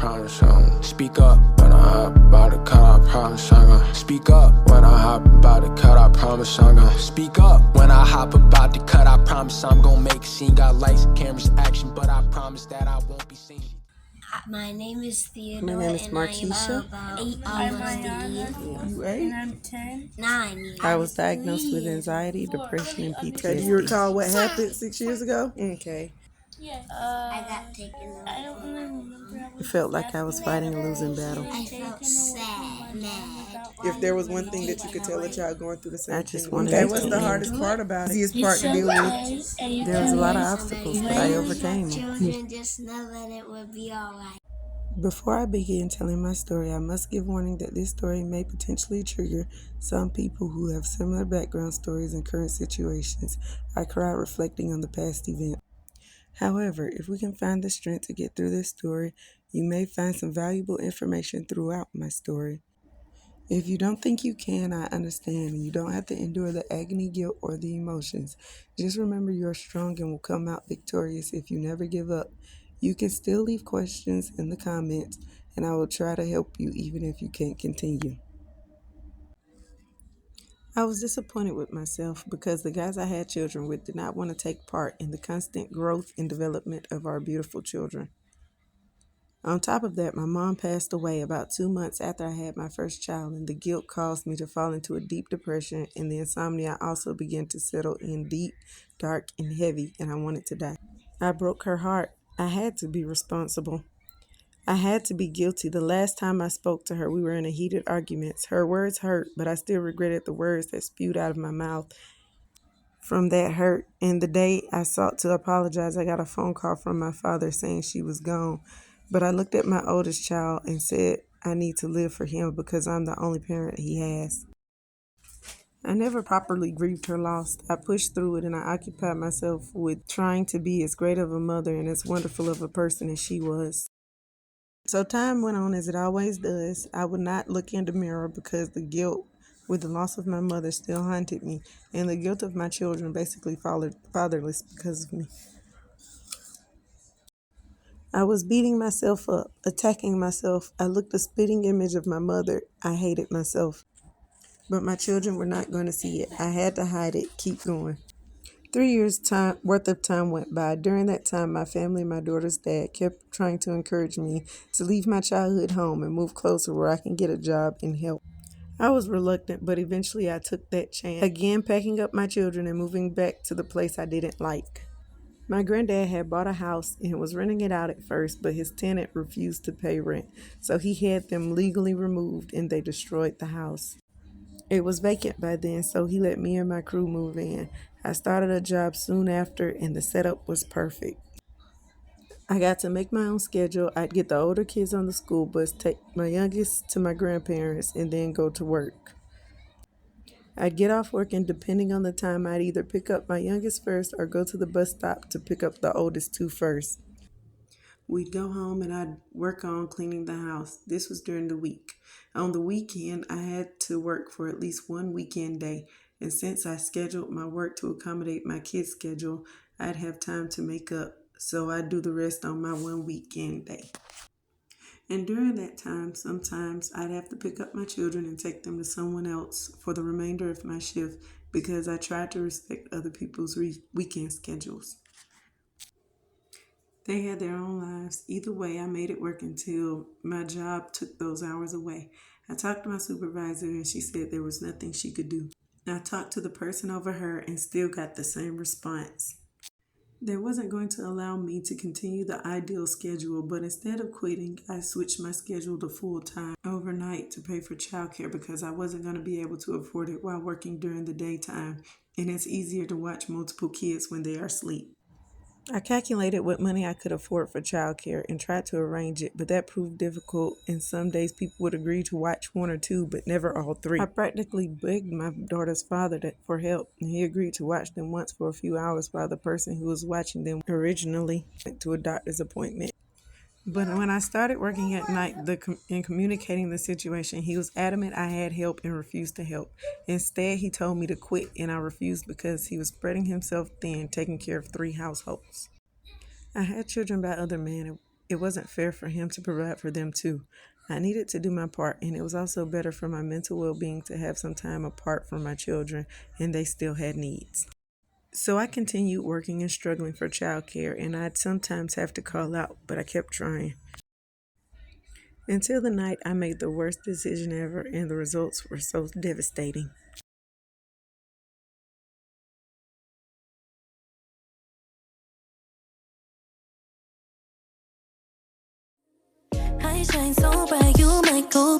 promise I'm gonna speak up when I hop about to cut. I promise I'm gonna speak up when I hop about to cut. I promise I'm gonna speak up when I hop about to cut. I promise I'm gonna make a scene. Got lights, cameras, action, but I promise that I won't be seen. My name is Theodore. My name is and Markeshia. I am about 8 years old. You 8? And I'm 10. 9 years. I was diagnosed with anxiety, depression, and PTSD. Okay, do you recall what happened 6 years ago? Okay. Yeah. I got taken away. I don't really remember. It felt like I was fighting a losing battle. I felt sad, mad. If there was one thing that you could tell a child going through the same I just thing, wanted okay, to what's the tell hardest part about it? Easiest part to deal with? There was a lot of obstacles, but I overcame them. Children, just know that it will be alright. Before I begin telling my story, I must give warning that this story may potentially trigger some people who have similar background stories and current situations. I cried reflecting on the past event. However, if we can find the strength to get through this story, you may find some valuable information throughout my story. If you don't think you can, I understand, and you don't have to endure the agony, guilt, or the emotions. Just remember you're strong and will come out victorious if you never give up. You can still leave questions in the comments, and I will try to help you even if you can't continue. I was disappointed with myself because the guys I had children with did not want to take part in the constant growth and development of our beautiful children. On top of that, my mom passed away about 2 months after I had my first child, and the guilt caused me to fall into a deep depression, and the insomnia also began to settle in deep, dark, and heavy, and I wanted to die. I broke her heart. I had to be responsible. I had to be guilty. The last time I spoke to her, we were in a heated argument. Her words hurt, but I still regretted the words that spewed out of my mouth from that hurt. And the day I sought to apologize, I got a phone call from my father saying she was gone. But I looked at my oldest child and said, I need to live for him because I'm the only parent he has. I never properly grieved her loss. I pushed through it and I occupied myself with trying to be as great of a mother and as wonderful of a person as she was. So time went on as it always does. I would not look in the mirror because the guilt with the loss of my mother still haunted me, and the guilt of my children basically fatherless because of me. I was beating myself up, attacking myself. I looked a spitting image of my mother. I hated myself. But my children were not going to see it. I had to hide it, keep going. 3 years worth of time went by. During that time, my family and my daughter's dad kept trying to encourage me to leave my childhood home and move closer where I can get a job and help. I was reluctant, but eventually I took that chance, again packing up my children and moving back to the place I didn't like. My granddad had bought a house and was renting it out at first, but his tenant refused to pay rent, so he had them legally removed and they destroyed the house. It was vacant by then, so he let me and my crew move in. I started a job soon after, and the setup was perfect. I got to make my own schedule. I'd get the older kids on the school bus, take my youngest to my grandparents, and then go to work. I'd get off work, and depending on the time, I'd either pick up my youngest first or go to the bus stop to pick up the oldest two first. We'd go home and I'd work on cleaning the house. This was during the week. On the weekend, I had to work for at least one weekend day. And since I scheduled my work to accommodate my kids' schedule, I'd have time to make up. So I'd do the rest on my one weekend day. And during that time, sometimes I'd have to pick up my children and take them to someone else for the remainder of my shift because I tried to respect other people's weekend schedules. They had their own lives. Either way, I made it work until my job took those hours away. I talked to my supervisor and she said there was nothing she could do. I talked to the person over her and still got the same response. They wasn't going to allow me to continue the ideal schedule, but instead of quitting, I switched my schedule to full-time overnight to pay for childcare because I wasn't going to be able to afford it while working during the daytime, and it's easier to watch multiple kids when they are asleep. I calculated what money I could afford for childcare and tried to arrange it, but that proved difficult, and some days people would agree to watch one or two, but never all three. I practically begged my daughter's father for help, and he agreed to watch them once for a few hours while the person who was watching them originally went to a doctor's appointment. But when I started working at night and communicating the situation, he was adamant I had help and refused to help. Instead, he told me to quit, and I refused because he was spreading himself thin, taking care of 3 households. I had children by other men, It wasn't fair for him to provide for them too. I needed to do my part, and it was also better for my mental well-being to have some time apart from my children, and they still had needs. So I continued working and struggling for childcare, and I'd sometimes have to call out, but I kept trying. Until the night I made the worst decision ever, and the results were so devastating. I shine so bright, you might go